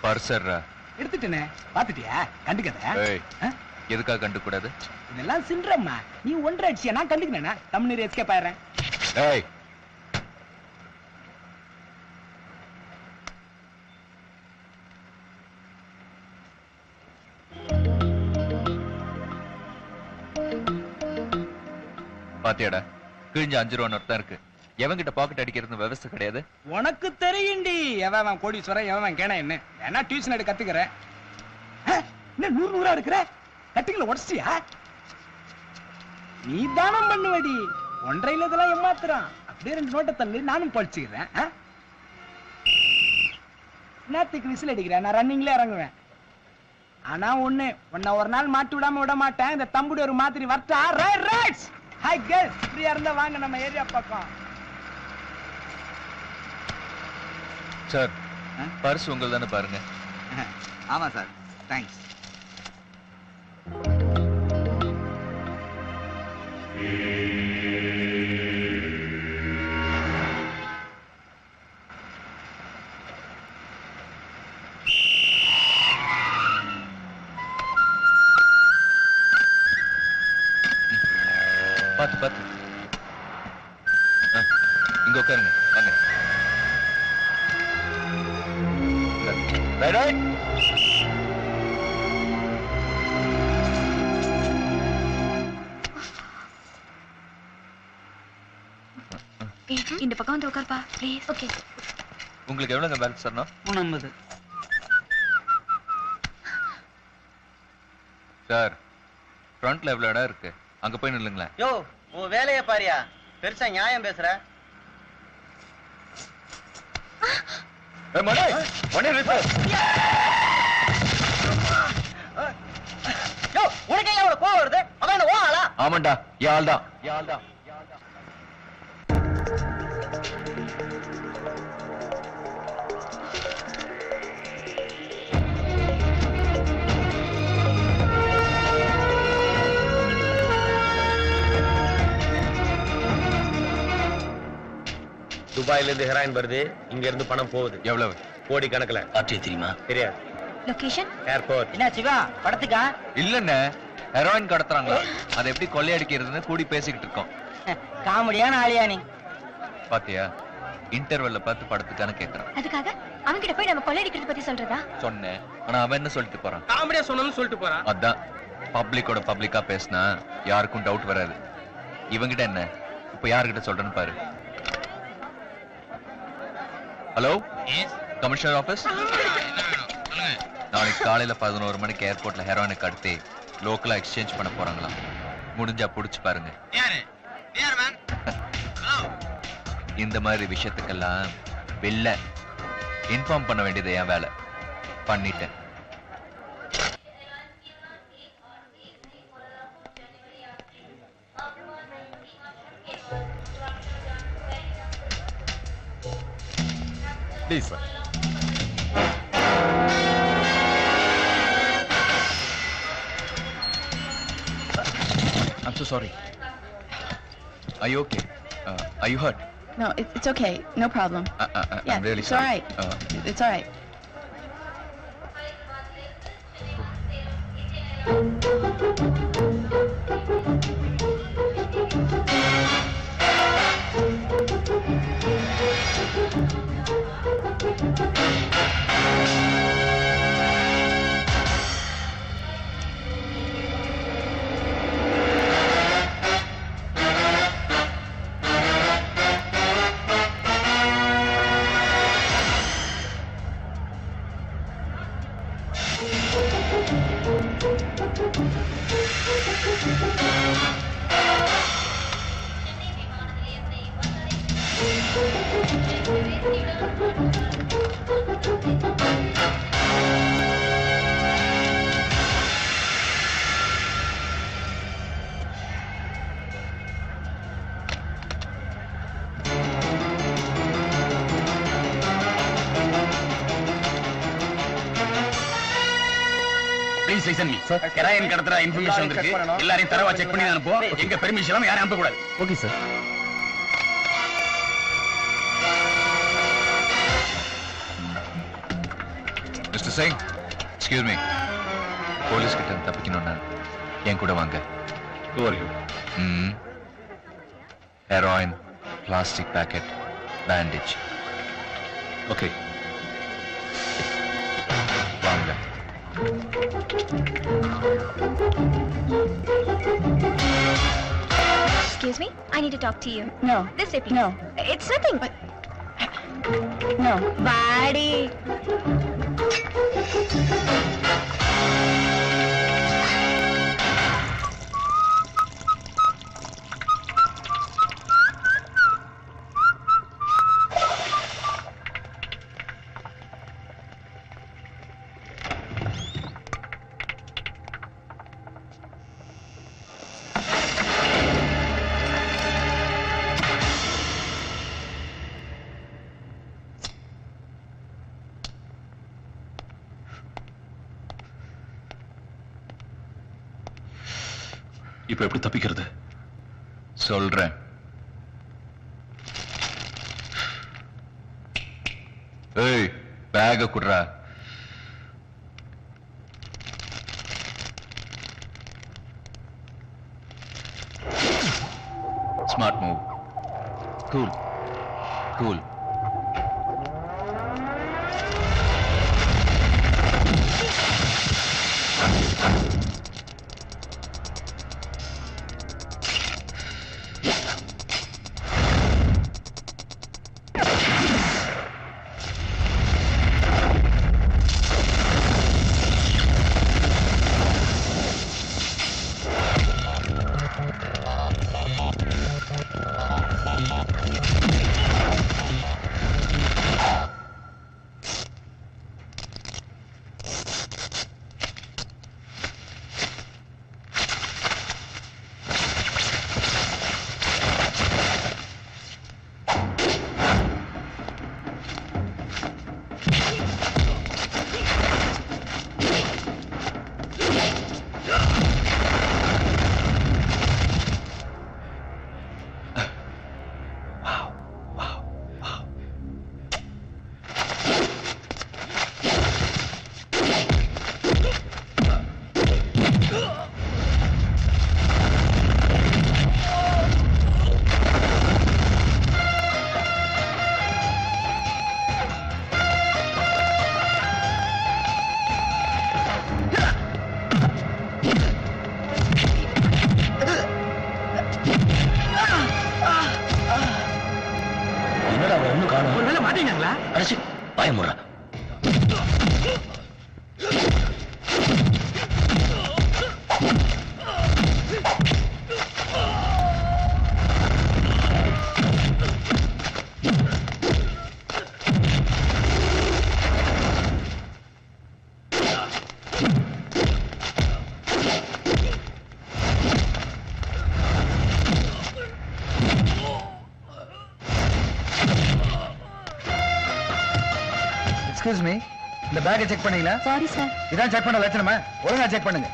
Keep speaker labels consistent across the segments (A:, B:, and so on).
A: பர்சர்ரா
B: எடுத்துட்டேனே. பாத்துட்டியா? கண்டுக்கத.
A: ஏய் எதுக்காக கண்டு கூடாது?
B: இதெல்லாம் சின்றம்மா. நீ ஒன்றரை அடிச்சியா? நான் கண்டுக்கனேனா? தமிழ் எஸ்கேப் ஆயிடுறேன்.
A: ஏய் பாத்தியாடா, கிழிஞ்ச 5 ரூபா நோட் தான் இருக்கு. எவன்கிட்ட பாக்கெட் அடிக்கிறது விவசாய கிடையாது.
B: உனக்கு தெரியும்டி எவன் கோடீஸ்வரன் எவன் கேனா என்ன. வேணா டியூஷன் எடு கத்துக்கிறேன். என்ன 100 எடுக்கிற? கட்டிங்கள உடச்சியா? நீ தானம் பண்ணுவடி. ஒன்றையில இதெல்லாம் ஏமாத்துறான். அப்படியே 2 நோட்டை தள்ளி நானும் படிச்சுக்கிறேன். நேத்துக்கு விசில் அடிக்கிறேன். நான் ரன்னிங்ல இறங்குவேன். ஆனா ஒண்ணு, உன்னை ஒரு நாள் மாட்டி விடாம விட மாட்டேன். இந்த தம்புடி ஒரு மாதிரி வரட்டா. Right right. ஹாய் கேர்ள்ஸ், ஃப்ரீயா இருந்தா வாங்க நம்ம ஏரியா பக்கம்.
A: சார் பர்ஸ் உங்கள் தானே பாருங்க.
C: ஆமா சார், தேங்க்ஸ்.
A: பாத்து பாத்து இங்க உட்காருங்க. வாங்க. Right right.
D: இந்த பக்கம் வந்து உட்கார்ப்பா ப்ளீஸ். ஓகே.
A: உங்களுக்கு எவ்வளவுங்க பேலன்ஸ் தரணும்?
C: 350.
A: சார் ஃப்ரண்ட்ல எவ்வளவு இடம் இருக்கு? அங்க போய் நில்லுங்களேன்.
E: யோ உன் வேலைய பாரியா, பெருசா நியாயம் பேசுற. யோ உனக்கு ஏன் அவ்வளவு கோவம் வருது? அவன் என்ன ஓஆளா?
A: ஆமாண்டா, யாழ்தான்.
F: துபாயில இருந்து ஹெராயின் வருது, இங்க இருந்து பணம் போகுது.
A: எவ்வளவு?
F: கோடி கணக்குல.
C: ஆட்சி தெரியுமா?
F: தெரியாது.
D: லொகேஷன்?
F: ஏர்போர்ட்.
E: என்ன சிவா படத்துக்கா?
A: இல்லன்னு ஹெரோயின் கடத்துறாங்களா? அதை எப்படி கொள்ளையடிக்கிறதுன்னு கூடி பேசிக்கிட்டு இருக்கோம்.
E: காமெடியான ஆளியா நீ?
A: பாத்தியா, இன்டர்வெல்ல பார்த்து படத்துக்கான கேக்குறான்.
D: அதுக்காக அவன்கிட்ட போய் நம்ம கொள்ளையடிக்கிறது பத்தி சொல்றதா?
A: சொன்னேன், ஆனா அவன் என்ன சொல்லிட்டு போறான்?
B: காமெடியா சொன்னேன்னு சொல்லிட்டு போறான்.
A: அதான் பப்ளிக்கோட பப்ளிக்கா பேசினா யாருக்கும் டவுட் வராது. இவங்கிட்ட என்ன, இப்ப யாருக்கிட்ட சொல்றேன்னு பாரு. Hello, commissioner office. நாளைக்கு காலையில 11 மணிக்கு ஏர்போர்ட்ல ஹெரோயினை கடத்தி லோக்கலா எக்ஸ்சேஞ்ச் பண்ண போறாங்களாம். முடிஞ்சா புடிச்சு பாருங்க. இந்த மாதிரி விஷயத்துக்கெல்லாம் வெளில இன்ஃபார்ம் பண்ண வேண்டியது என் வேலை. பண்ணிட்டேன். Please, sir. I'm so sorry. Are you okay? Are you hurt?
G: No, it's okay. No problem. Yeah,
A: I'm really
G: it's
A: sorry.
G: all right. It's all right.
F: Please listen me. Heroin கடத்துற information வந்திருக்கு. எல்லாரையும் தரவா check பண்ணி அனுப்புவோம். எங்க permission இல்லாம யாரையும் அனுப்ப கூடாது.
A: Okay sir. Mister Singh, excuse me. Police கிட்ட இருந்து தப்பிக்கணும்னா என் கூட வாங்க.
F: Who are you?
A: Heroin, plastic packet, bandage.
F: Okay.
A: வாங்க.
D: Excuse me, I need to talk to you.
G: No.
D: This way, please.
G: No.
D: It's nothing.
G: No.
D: Body.
F: இப்போ எப்படி தப்பிக்கிறது?
A: சொல்றேன். ஏய், பேக குடுறா. Smart move. Cool cool.
E: ஒருவேளை மாட்டீங்களா?
F: பயமுறா.
C: எக்ஸ்கியூஸ் மீ, இந்த பேக்கை செக் பண்ணீங்களா?
G: Sorry, sir.
C: இதான் செக் பண்ண லட்சணமா? ஒழுங்கா செக் பண்ணுங்க.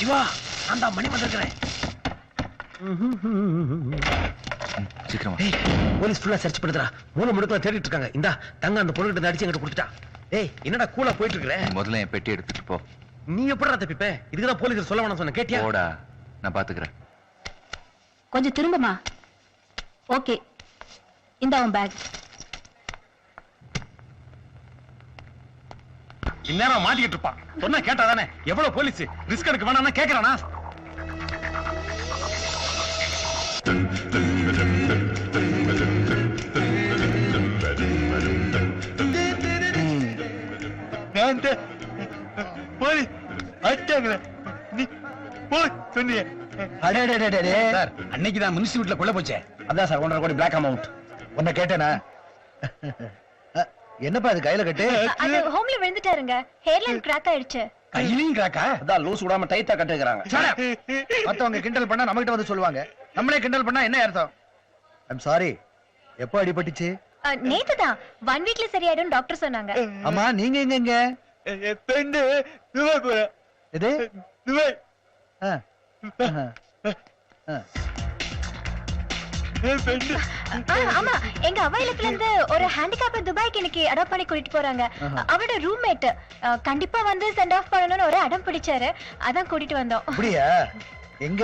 E: சிவா, நான் தான் மணி வந்திருக்கிறேன்.
A: சீக்கிரமா.
E: ஏய், போலீஸ் ஃபுல்லா சர்ச் பண்ணுதுடா. மூணு முடுக்குல தேடிட்டு இருக்காங்க. இந்தா தங்க அந்த பொண்ணுகிட்ட அடிச்சு என்கிட்ட கொடுத்துட்டா. ஏய், என்னடா கூலா போயிட்டு இருக்கற?
A: முதல்ல என் பெட்டி எடுத்துட்டு போ.
E: நீ எப்படிடா தப்பிப்ப? இதுக்கு தான் போலீஸ் சொல்ல வேணாம் சொன்ன. கேட்டியா?
A: போடா, நான் பாத்துக்கிறேன்.
D: கொஞ்சம் திரும்பமா. ஓகே, இந்த உன் பேக்.
F: இந்நேரம் மாட்டிக்கிட்டு இருப்பான். சொன்னா கேட்டாதானே? எவ்வளவு போலீஸ் ரிஸ்க் எடுக்க வேணாம்னா கேக்குறானா?
C: நான் போலி அட்டாங்களே நீ போய் சொன்னியே அடே
F: சார் அன்னைக்கு தான் மினிஸ்டர் வீட்டுல கொள்ள போச்சே
C: அதான் சார் 1.5 கோடி பிளாக் அமௌண்ட் உன்னை கேட்டேனா என்னப்பா அது கையில கட்டு
D: அது ஹோம்ல விழுந்துட்டாருங்க ஹேர்லைன் கிராக் ஆயிடுச்சு
F: கையிலையும் கிராக்கா
C: அதான் லூஸ் விடாம டைட்டா கட்டுக்கிறாங்க மத்தவங்க கிண்டல் பண்ணா நம்ம கிட்ட வந்து சொல்லுவாங்க நம்மளே கிண்டல் பண்ணா என்ன அர்த்தம் ஐம் சாரி எப்போ அடிபட்டுச்சு
D: நேத்து தான் 1 வீக்ல சரியாயிடும் டாக்டர் சொன்னாங்க
C: அம்மா நீங்க எங்க இது ஆ. ஆஹா. ஆ.
D: ஆமா எங்க அவைலத்துல இருந்து ஒரு ஹேண்டிகேப் துபாய்க்கு இன்னைக்கு அடாப்ட் பண்ணி கூட்டிட்டு போறாங்க அவரோட ரூம்மேட் கண்டிப்பா வந்து சென்ட் ஆஃப் பண்ணணும்னு ஒரு அடம் பிடிச்சாரு அதான் கூட்டிட்டு வந்தோம்
C: அப்படியா எங்க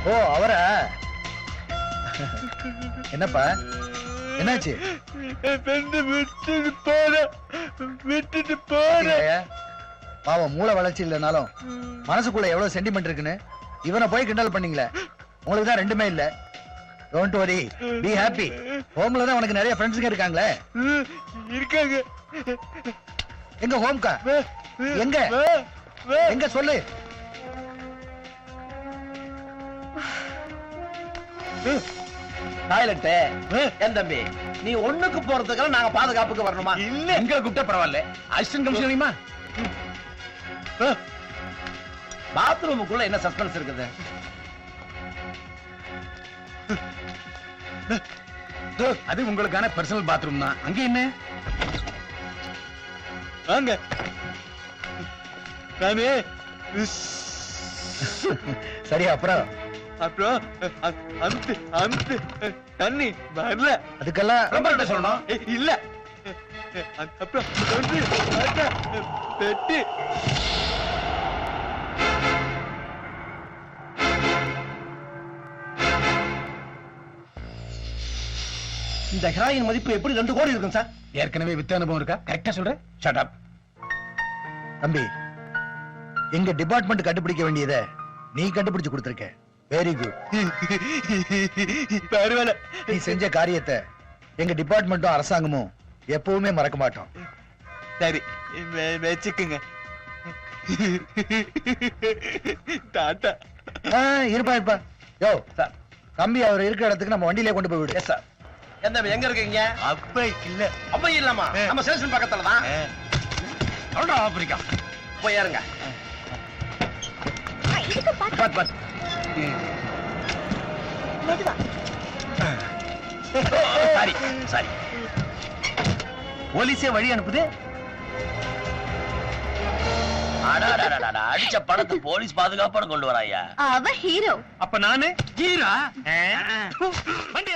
C: ஓ அவரா என்னப்பா என்னாச்சு விட்டுட்டு பாவம் மூளை வளர்ச்சி இல்லைனாலும் மனசுக்குள்ள எவ்வளவு சென்டிமெண்ட் இருக்குன்னு இவனை போய் கிண்டல் பண்ணீங்களே உங்களுக்கு தான் ரெண்டுமே இல்ல டோன்ட் வரி பி ஹாப்பி ஹோம்ல தான் உனக்கு நிறைய ஃப்ரெண்ட்ஸுங்க இருக்காங்களே இருக்காங்க எங்க ஹோம்கா எங்க எங்க சொல்லு
E: டாய்லெட் என் தம்பி நீ ஒண்ணுக்கு போறதுக்கெல்லாம் நாங்க பாதுகாப்புக்கு வரணுமா
F: இல்ல எங்களை கூப்பிட்டா பரவாயில்ல அசிஸ்டன்ட் கமிஷனரிமா
E: பாத்ரூமுக்குள்ள என்ன சஸ்பென்ஸ் இருக்குது
F: அது உங்களுக்கான பர்சனல் பாத்ரூம் தான் அங்க என்ன
C: வாங்க சரி அப்புறம் தண்ணி வரல அதுக்கெல்லாம்
F: ரொம்ப சொல்லணும்
C: இல்ல அப்புறம் பெட்டி
E: இந்த ஹெராயின் மதிப்பு எப்படி 2 கோடி இருக்கும் சார்
F: ஏற்கனவே வித்த அனுபவம் இருக்கா கரெக்டா சொல்றேன் ஷட் அப்
C: தம்பி எங்க டிபார்ட்மெண்ட் கண்டுபிடிக்க வேண்டியதை நீ கண்டுபிடிச்சு கொடுத்திருக்க வெரி குட் பரவாயில்ல நீ செஞ்ச காரியத்தை எங்க டிபார்ட்மெண்ட்டும் அரசாங்கமும் எப்பவுமே மறக்க மாட்டோம் சரி வச்சுக்குங்க டாடா இருப்பா இருப்பா யோ சார் தம்பி அவர் இருக்கிற இடத்துக்கு நம்ம வண்டியிலே கொண்டு போய் விடு
E: எஸ் சார் என் தம்பி எங்க இருக்கீங்க
C: அப்ப இல்ல
E: அப்ப இல்லாமா நம்ம ஸ்டேஷன் பக்கத்துல தான்
F: சொல்றா ஆப்பிரிக்கா
E: போய் ஏறுங்க
D: இதுக்கு பாத்து
E: பட்
D: மெதுவா
E: சாரி சாரி
C: போலீஸே வழி அனுப்புது
E: அடாடாடாடா அடிச்ச பணத்தை போலீஸ் பாதுகாப்போட கொண்டு வராயா
D: அவ ஹீரோ
F: அப்ப நானு ஹீரா வண்டி